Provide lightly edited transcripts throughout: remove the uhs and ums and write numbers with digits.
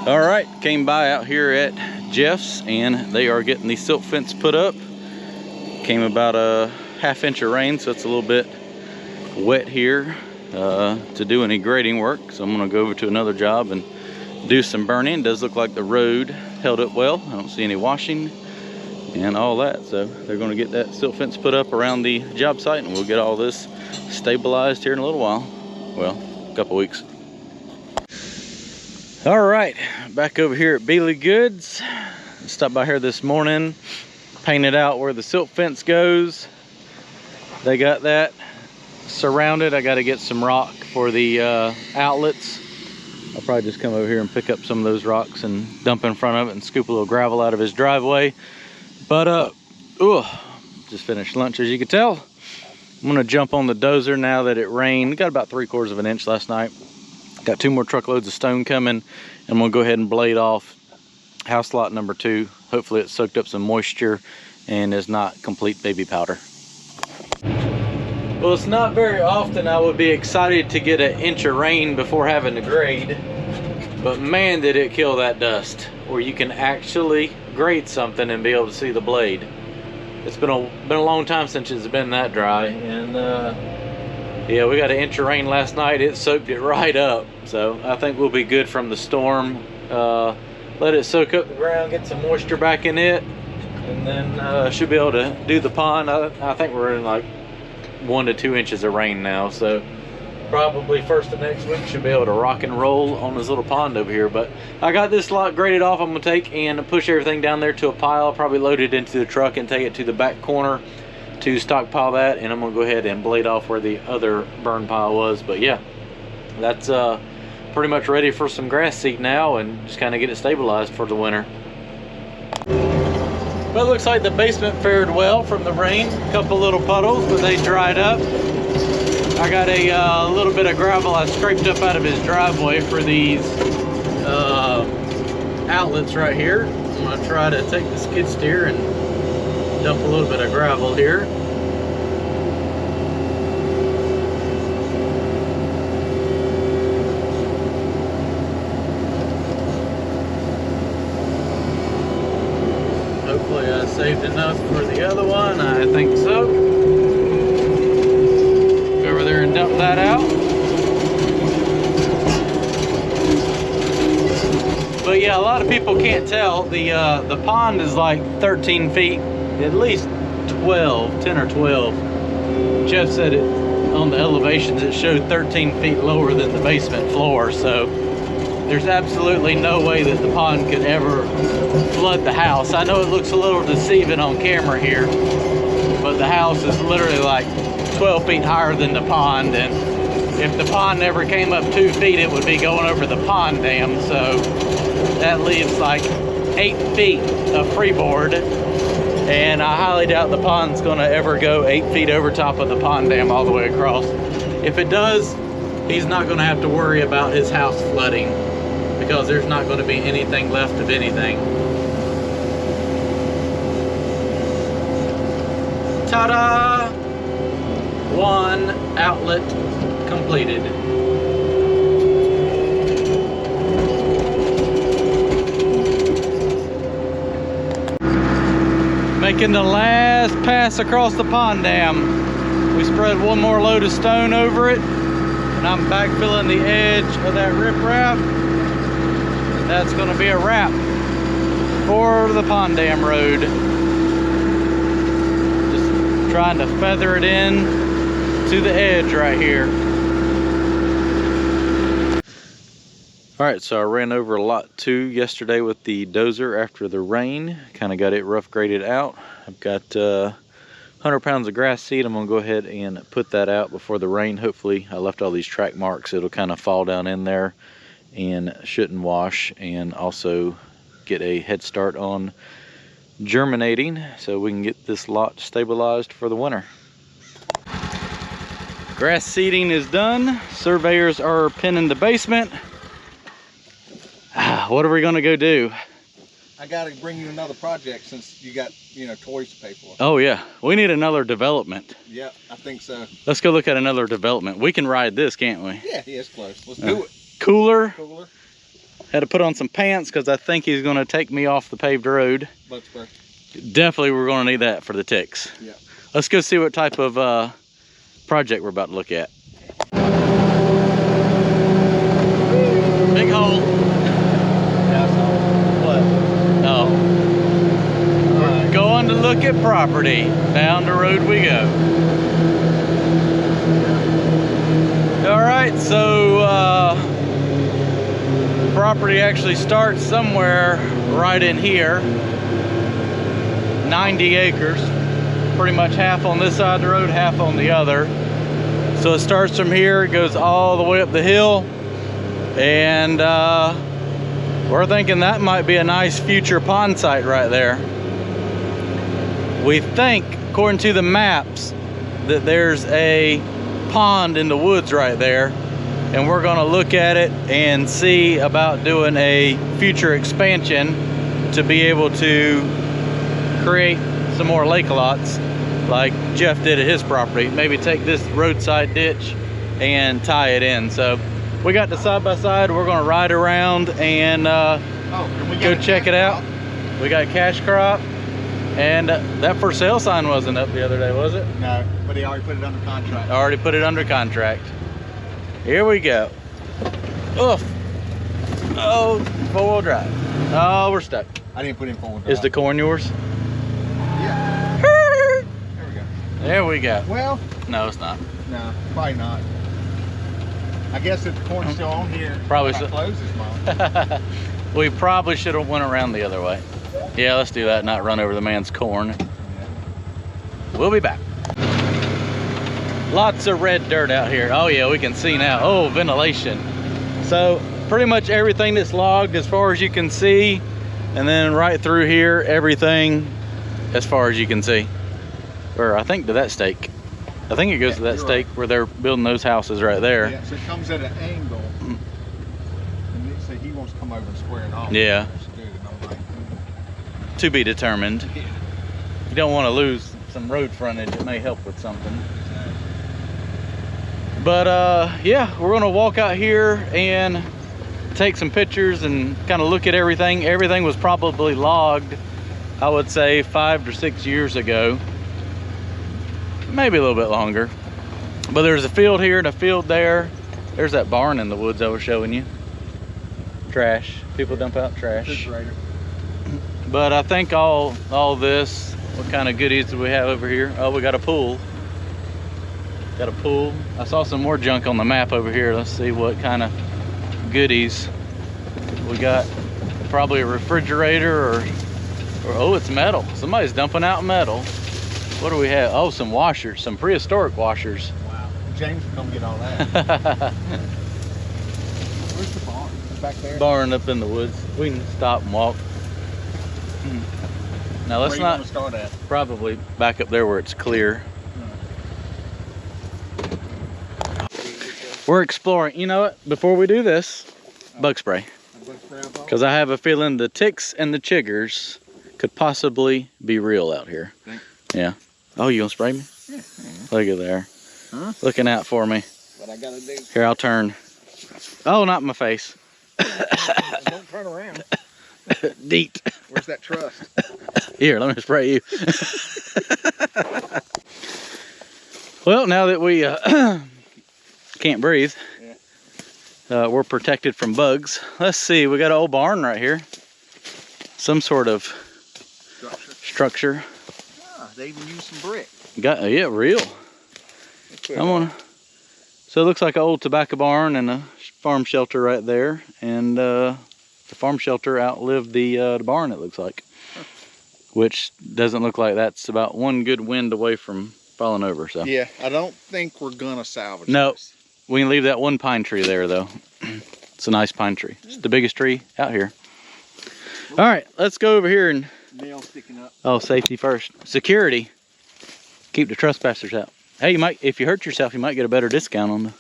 All right, came by out here at Jeff's and they are getting the silt fence put up. Came about a ½ inch of rain, so it's a little bit wet here to do any grading work. So I'm gonna go over to another job and do some burning. It does look like the road held up well. I don't see any washing and all that. So they're gonna get that silt fence put up around the job site and we'll get all this stabilized here in a little while. Well, a couple weeks. All right, back over here at Beely Goods. Stopped by here this morning, painted out where the silt fence goes. They got that surrounded. I got to get some rock for the outlets. I'll probably just come over here and pick up some of those rocks and dump in front of it and scoop a little gravel out of his driveway. But just finished lunch, as you can tell. I'm gonna jump on the dozer now that it rained. Got about 3/4 of an inch last night. Got 2 more truckloads of stone coming, and I'm gonna go ahead and blade off house lot number 2. Hopefully it soaked up some moisture and is not complete baby powder. Well, it's not very often I would be excited to get 1 inch of rain before having to grade, but man, did it kill that dust, where you can actually grade something and be able to see the blade. It's been a long time since it's been that dry, and yeah, we got 1 inch of rain last night. It soaked it right up, so I think we'll be good from the storm. Let it soak up the ground, get some moisture back in it, and then should be able to do the pond. I think we're in like 1 to 2 inches of rain now, so probably first of next week should be able to rock and roll on this little pond over here. But I got this lot graded off. I'm gonna take and push everything down there to a pile, probably load it into the truck and take it to the back corner to stockpile that, and I'm gonna go ahead and blade off where the other burn pile was. But yeah, that's pretty much ready for some grass seed now and just kind of get it stabilized for the winter. Well, it looks like the basement fared well from the rain. A couple little puddles, but they dried up. I got a little bit of gravel I scraped up out of his driveway for these outlets right here. I'm gonna try to take the skid steer and dump a little bit of gravel here. Hopefully I saved enough for the other one. I think so. Go over there and dump that out. But yeah, a lot of people can't tell. The pond is like 13 feet, at least 10 or 12. Jeff said it on the elevations, it showed 13 feet lower than the basement floor. So there's absolutely no way that the pond could ever flood the house. I know it looks a little deceiving on camera here, but the house is literally like 12 feet higher than the pond, and if the pond never came up 2 feet, it would be going over the pond dam. So that leaves like 8 feet of freeboard, and I highly doubt the pond's gonna ever go 8 feet over top of the pond dam all the way across. If it does, he's not gonna have to worry about his house flooding, because there's not going to be anything left of anything. Ta-da! 1 outlet completed. Making the last pass across the pond dam. We spread 1 more load of stone over it, and I'm backfilling the edge of that riprap. That's going to be a wrap for the pond dam road. Just trying to feather it in to the edge right here. All right, so I ran over lot 2 yesterday with the dozer after the rain. Kind of got it rough graded out. I've got 100 pounds of grass seed. I'm gonna go ahead and put that out before the rain. Hopefully, I left all these track marks. It'll kind of fall down in there and shouldn't wash, and also get a head start on germinating so we can get this lot stabilized for the winter. Grass seeding is done. Surveyors are pinning the basement. What are we gonna go do? I gotta bring you another project since you got, toys to pay for. Oh yeah, we need another development. Yeah, I think so. Let's go look at another development. We can ride this, can't we? Yeah, it's close. Let's do it. Cooler. Had to put on some pants because I think he's gonna take me off the paved road. Bug spray. Definitely we're gonna need that for the ticks. Yeah. Let's go see what type of project we're about to look at. Big hole. What? Oh. We're going to look at property. Down the road we go. All right, so property actually starts somewhere right in here. 90 acres. Pretty much half on this side of the road, half on the other. So it starts from here, it goes all the way up the hill, and we're thinking that might be a nice future pond site right there. We think, according to the maps, that there's a pond in the woods right there, and we're gonna look at it and see about doing a future expansion to be able to create some more lake lots like Jeff did at his property. Maybe take this roadside ditch and tie it in. So we got the side by side. We're gonna ride around and go check it out. We got cash crop, and that for sale sign wasn't up the other day, was it? No, but he already put it under contract. Already put it under contract. Here we go. Oof. Oh, four-wheel drive. Oh, we're stuck. I didn't put in four-wheel drive. Is the corn yours? Yeah. There we go. Well, no, it's not. No, probably not. I guess if the corn's still on here, probably so. Close this month. We probably should have went around the other way. Yeah, let's do that, not run over the man's corn. Yeah. We'll be back. Lots of red dirt out here. Oh yeah, we can see now. Oh, ventilation. So pretty much everything that's logged as far as you can see, and then right through here, everything as far as you can see. Or I think to that stake. I think it goes to that stake where they're building those houses right there. Yeah, so it comes at an angle. And so he wants to come over and square it off. Yeah. Like, to be determined. Yeah. You don't want to lose some road frontage. It may help with something. But yeah, we're gonna walk out here and take some pictures and kind of look at everything. Everything was probably logged, I would say 5 or 6 years ago. Maybe a little bit longer. But there's a field here and a field there. There's that barn in the woods I was showing you. Trash. People dump out trash. But I think all this, what kind of goodies do we have over here? Oh, we got a pool. Got a pool. I saw some more junk on the map over here. Let's see what kind of goodies we got. Probably a refrigerator or oh, it's metal. Somebody's dumping out metal. What do we have? Oh, some washers, some prehistoric washers. Wow. James will come get all that. Where's the barn? Back there? Barn up in the woods. We can stop and walk. Now let's not start at? Probably back up there where it's clear. We're exploring. You know what? Before we do this, bug spray. Because I have a feeling the ticks and the chiggers could possibly be real out here. Thanks. Yeah. Oh, you gonna spray me? Yeah. Look at there. Huh? Looking out for me. What I gotta do? Here, I'll turn. Oh, not in my face. Don't turn around. Deet. Where's that trust? Here, let me spray you. Well, now that we can't breathe, we're protected from bugs. Let's see, we got an old barn right here. Some sort of structure. Ah, they even used some brick. Yeah, real. I'm gonna. So it looks like an old tobacco barn and a farm shelter right there, and the farm shelter outlived the barn. It looks like, which doesn't look like that's about one good wind away from falling over. So yeah, I don't think we're gonna salvage. No, this. We can leave that one pine tree there though. It's a nice pine tree. It's the biggest tree out here. All right, let's go over here and. Nail sticking up. Oh, safety first. Security. Keep the trespassers out. Hey, you might, if you hurt yourself, you might get a better discount on the.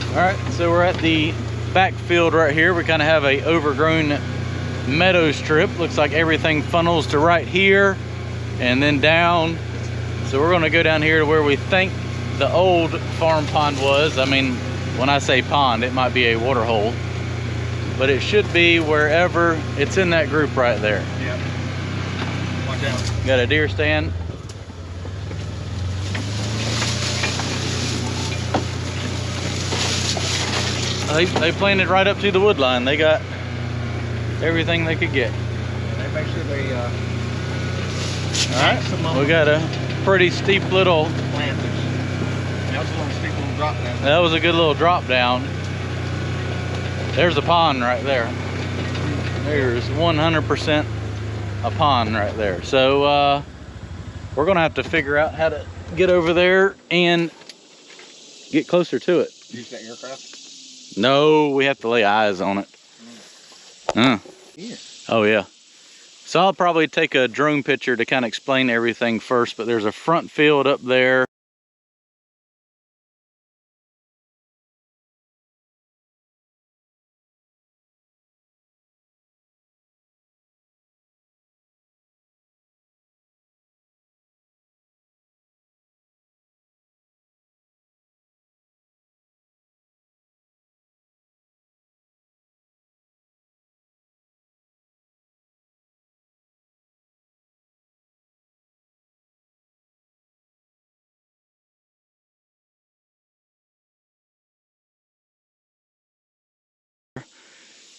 All right, so we're at the backfield right here. We kind of have a overgrown meadow strip. Looks like everything funnels to right here and then down. So we're gonna go down here to where we think the old farm pond was. I mean, When I say pond, it might be a water hole, but it should be wherever it's in that group right there. Yeah. Watch out. Got a deer stand. They planted right up to the wood line. They got everything they could get. They make sure they All right, we got a pretty steep little. plant this. That was a little steep little drop down. That was a good little drop down. There's a pond right there. There's 100% a pond right there. So we're gonna have to figure out how to get over there and get closer to it. Use that aircraft? No, we have to lay eyes on it. Yeah. Oh yeah. So I'll probably take a drone picture to kind of explain everything first, but there's a front field up there.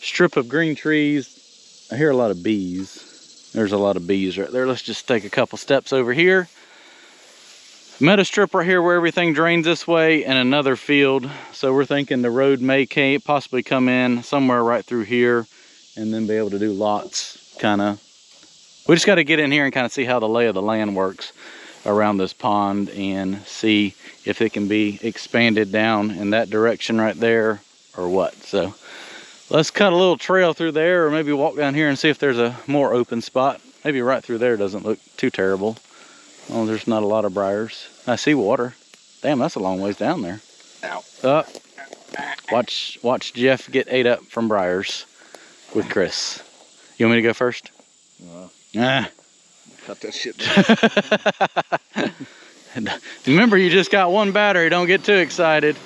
Strip of green trees. I hear a lot of bees. There's a lot of bees right there. Let's just take a couple steps over here. Met a strip right here where everything drains this way, and another field. So we're thinking the road may possibly come in somewhere right through here and then be able to do lots, kind of. We just got to get in here and kind of see how the lay of the land works around this pond and see if it can be expanded down in that direction right there or what. So let's cut a little trail through there, or maybe walk down here and see if there's a more open spot. Maybe right through there doesn't look too terrible. Oh, there's not a lot of briars. I see water. Damn, that's a long ways down there. Ow. Watch Jeff get ate up from briars with Chris. You want me to go first? Cut that shit down. Remember, you just got one battery. Don't get too excited.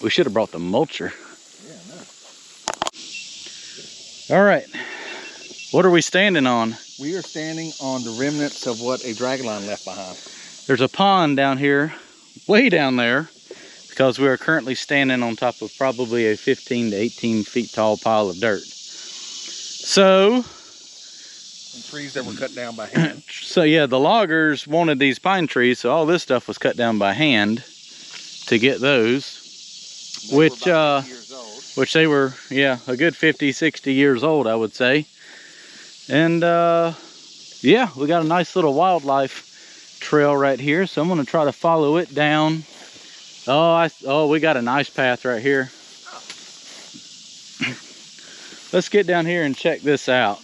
We should have brought the mulcher. Yeah, no. All right. What are we standing on? We are standing on the remnants of what a dragline left behind. There's a pond down here, way down there, because we are currently standing on top of probably a 15 to 18 feet tall pile of dirt. So, And trees that were cut down by hand. so yeah, the loggers wanted these pine trees, so all this stuff was cut down by hand to get those, which they were, yeah, a good 50, 60 years old, I would say. And yeah, we got a nice little wildlife trail right here, so I'm gonna try to follow it down. Oh, we got a nice path right here. Let's get down here and check this out.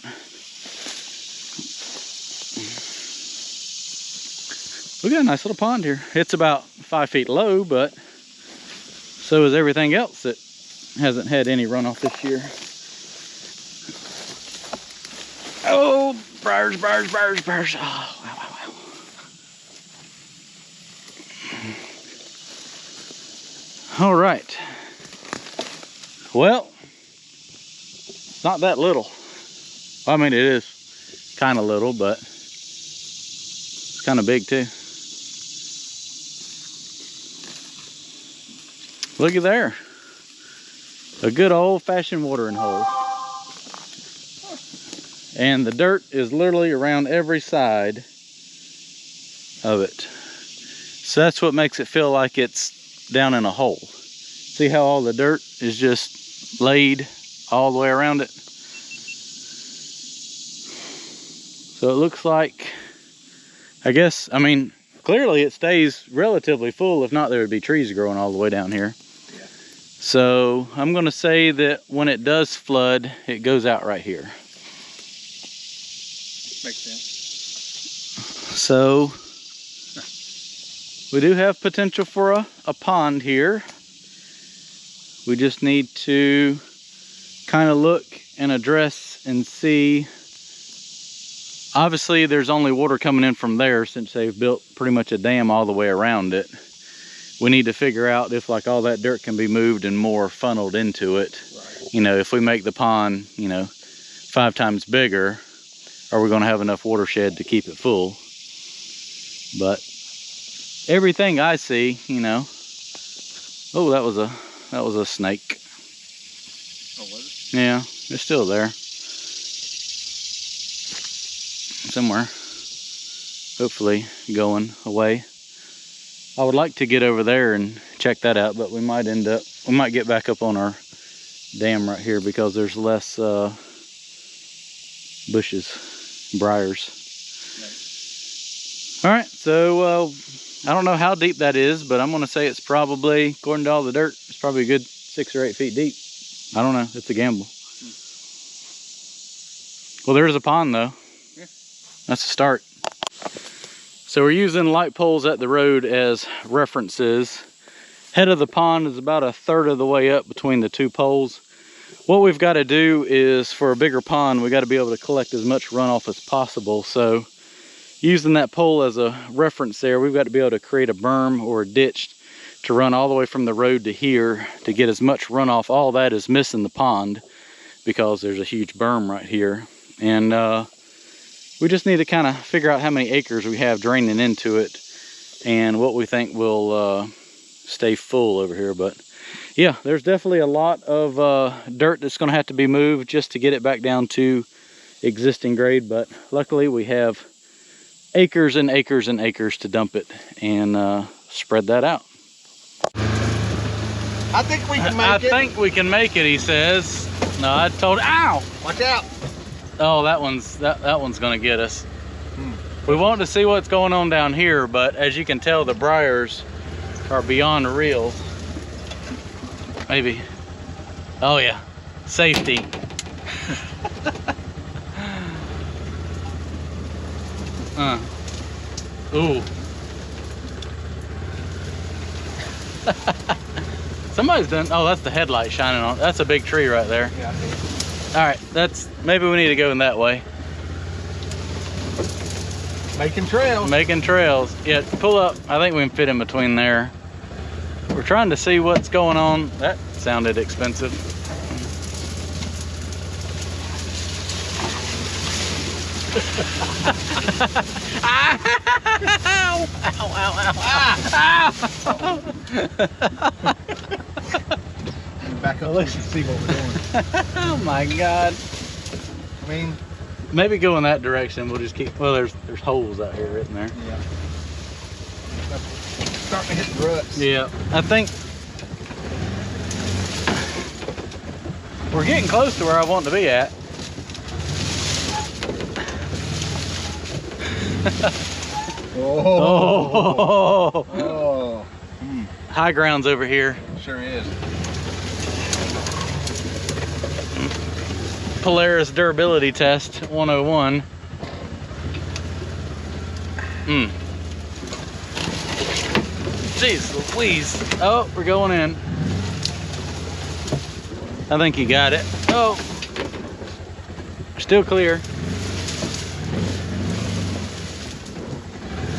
We got a nice little pond here. It's about 5 feet low, but so is everything else that hasn't had any runoff this year. Oh, briars, briars, briars, briars. Oh, wow, wow, wow. All right. Well, it's not that little. I mean, it is kind of little, but it's kind of big too. Look at there. A good old-fashioned watering hole. And the dirt is literally around every side of it. So that's what makes it feel like it's down in a hole. See how all the dirt is just laid all the way around it? So it looks like, I guess, I mean, clearly it stays relatively full. If not, there would be trees growing all the way down here. Yeah. So I'm going to say that when it does flood, it goes out right here. Makes sense. So we do have potential for a pond here. We just need to kind of look and address and see Obviously, there's only water coming in from there since they've built pretty much a dam all the way around it. We need to figure out if like all that dirt can be moved and more funneled into it. Right. You know, if we make the pond, you know, 5 times bigger, are we going to have enough watershed to keep it full? But everything I see, you know, oh, that was a snake. Oh, was it? Yeah, it's still there. Somewhere, hopefully going away. I would like to get over there and check that out, but we might get back up on our dam right here because there's less bushes, briars. Nice. All right, so I don't know how deep that is, but I'm gonna say it's probably, according to all the dirt, it's probably a good 6 or 8 feet deep. I don't know, it's a gamble. Well, there's a pond though. Yeah. That's a start. So we're using light poles at the road as references. Head of the pond is about 1/3 of the way up between the 2 poles. What we've got to do is, for a bigger pond, we got to be able to collect as much runoff as possible. So using that pole as a reference there, we've got to be able to create a berm or a ditch to run all the way from the road to here to get as much runoff. All that is missing the pond because there's a huge berm right here. And we just need to kind of figure out how many acres we have draining into it and what we think will stay full over here. But yeah, there's definitely a lot of dirt that's going to have to be moved just to get it back down to existing grade. But luckily we have acres and acres and acres to dump it and spread that out. I think we can make it. I think we can make it, he says. No, I told, ow! Watch out. Oh, that one's gonna get us. We want to see what's going on down here, but as you can tell, the briars are beyond real. Maybe. Oh yeah, safety. Ooh. Somebody's done. Oh, that's the headlight shining on. That's a big tree right there. Yeah. All right, maybe we need to go in that way. Making trails. Making trails. Yeah, pull up. I think we can fit in between there. We're trying to see what's going on. That sounded expensive. Ow! Ow, ow, ow, ow! Back up, let's see what we're doing. Oh my God. I mean, maybe go in that direction. We'll just keep, well, there's holes out here written there. Yeah. Starting to hit the ruts. Yeah, I think we're getting close to where I want to be at. Oh. Oh. High ground's over here. Sure is. Polaris durability test 101. Jeez Louise. Oh, we're going in. I think you got it. Oh, still clear.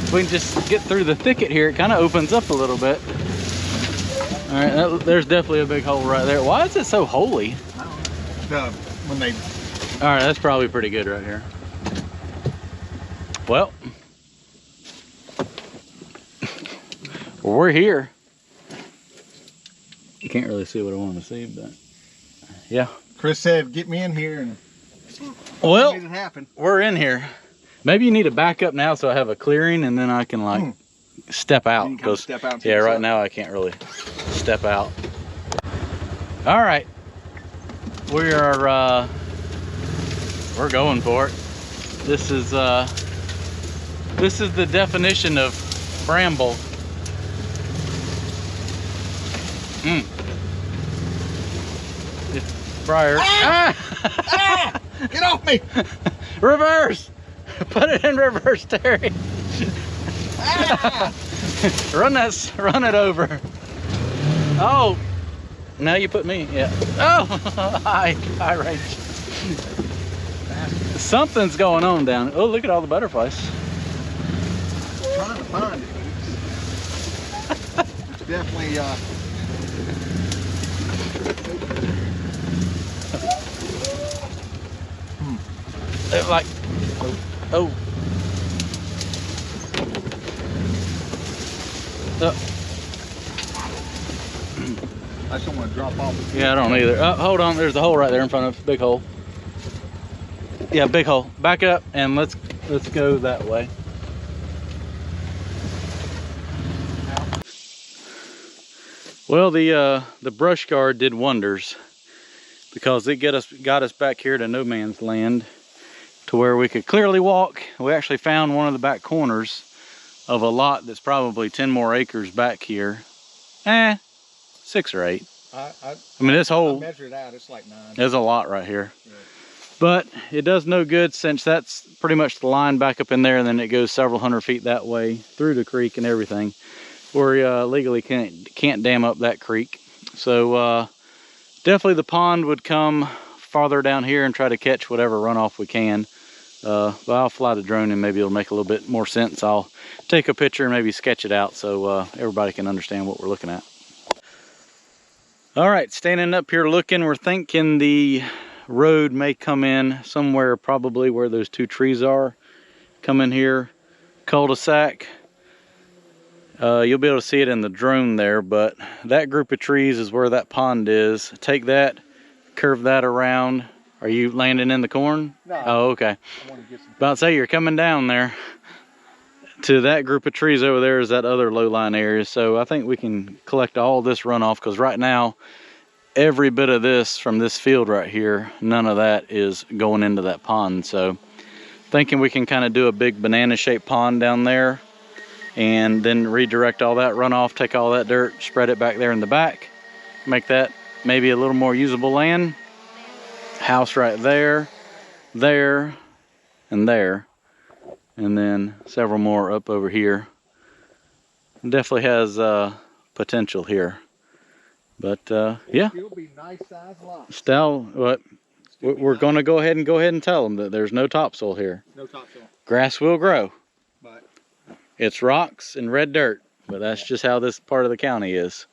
If we can just get through the thicket here, it kind of opens up a little bit. All right, there's definitely a big hole right there. Why is it so holy? When they... All right, that's probably pretty good right here. Well, we're here. You can't really see what I want to see, but yeah. Chris said, "Get me in here," and well, made it happen. We're in here. Maybe you need to back up now so I have a clearing, and then I can like step out. You can step out. Yeah, right now I can't really step out. All right, we're going for it. This is the definition of bramble. It's briar. Ah! Ah! Get off me! Reverse! Put it in reverse, Terry. Ah! Run it over. Oh, now you put me. Yeah. Oh, high range. Something's going on down. Oh, look at all the butterflies. I'm trying to find it. It's definitely They're like, oh. I just don't want to drop off. Yeah, I don't either. Oh, hold on, there's a hole right there in front of, big hole. Yeah, big hole. Back up and let's go that way. Well, the brush guard did wonders because it got us back here to no man's land to where we could clearly walk. We actually found one of the back corners of a lot that's probably 10 more acres back here. 6 or 8. I mean, this whole, I measured it out, it's like 9. There's a lot right here. Yeah. But it does no good since that's pretty much the line back up in there, and then it goes several hundred feet that way through the creek and everything. We legally can't dam up that creek. So definitely the pond would come farther down here and try to catch whatever runoff we can. But I'll fly the drone and maybe it'll make a little bit more sense. I'll take a picture and maybe sketch it out so everybody can understand what we're looking at. All right, standing up here looking, we're thinking the road may come in somewhere probably where those 2 trees are. Come in here, cul-de-sac. You'll be able to see it in the drone there, but that group of trees is where that pond is. Take that, curve that around. Are you landing in the corn? No. Oh, okay. I want to get some. About to say, you're coming down there. To that group of trees over there is that other low-lying area. So I think we can collect all this runoff, because right now, every bit of this from this field right here, none of that is going into that pond. So thinking we can kind of do a big banana-shaped pond down there, and then redirect all that runoff, take all that dirt, spread it back there in the back, make that maybe a little more usable land. House right there, there, and there, and then several more up over here. Definitely has potential here, but yeah. It'll be nice size lots. Still, what we're going to go ahead and tell them that there's no topsoil here. No topsoil. Grass will grow. But It's rocks and red dirt, but that's just how this part of the county is.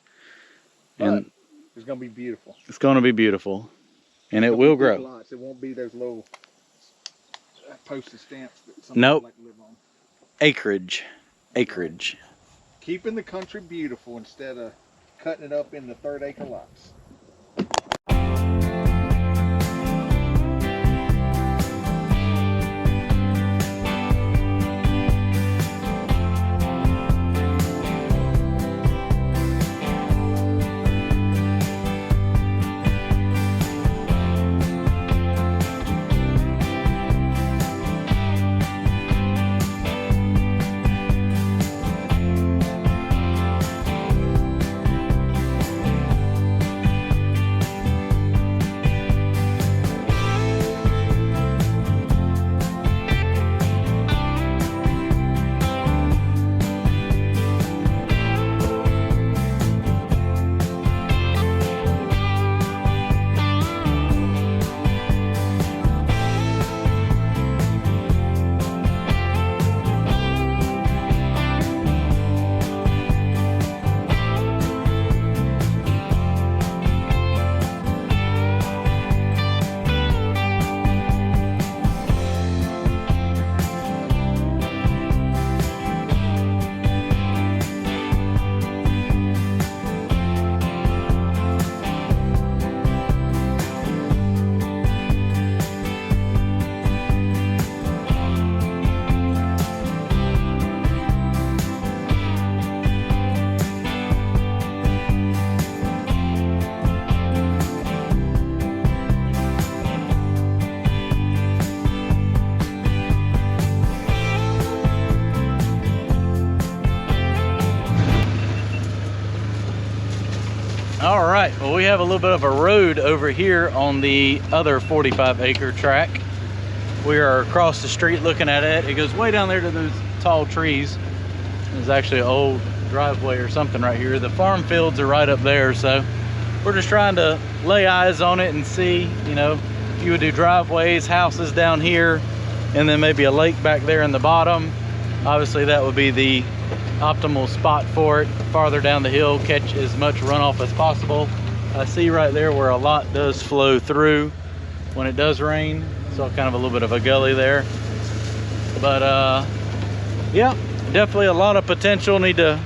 And it's going to be beautiful. it's going to be beautiful, and it will grow. Lots. It won't be those little postage stamps that some Nope. people like to live on. Acreage. Acreage. Keeping the country beautiful instead of cutting it up into 3rd-acre lots. All right, well, we have a little bit of a road over here on the other 45-acre track. We are across the street looking at it. It goes way down there to those tall trees. There's actually an old driveway or something right here. The farm fields are right up there, so we're just trying to lay eyes on it and see, you know, if you would do driveways, houses down here, and then maybe a lake back there in the bottom, obviously that would be the optimal spot for it. Farther down the hill, catch as much runoff as possible. I see right there where a lot does flow through when it does rain. So kind of a little bit of a gully there. But yeah, definitely a lot of potential. Need to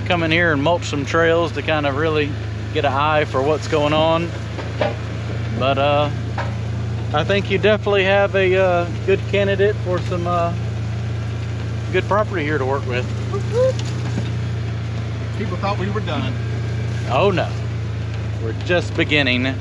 come in here and mulch some trails to kind of really get an eye for what's going on. But I think you definitely have a good candidate for some good property here to work with. People thought we were done. Oh no, we're just beginning.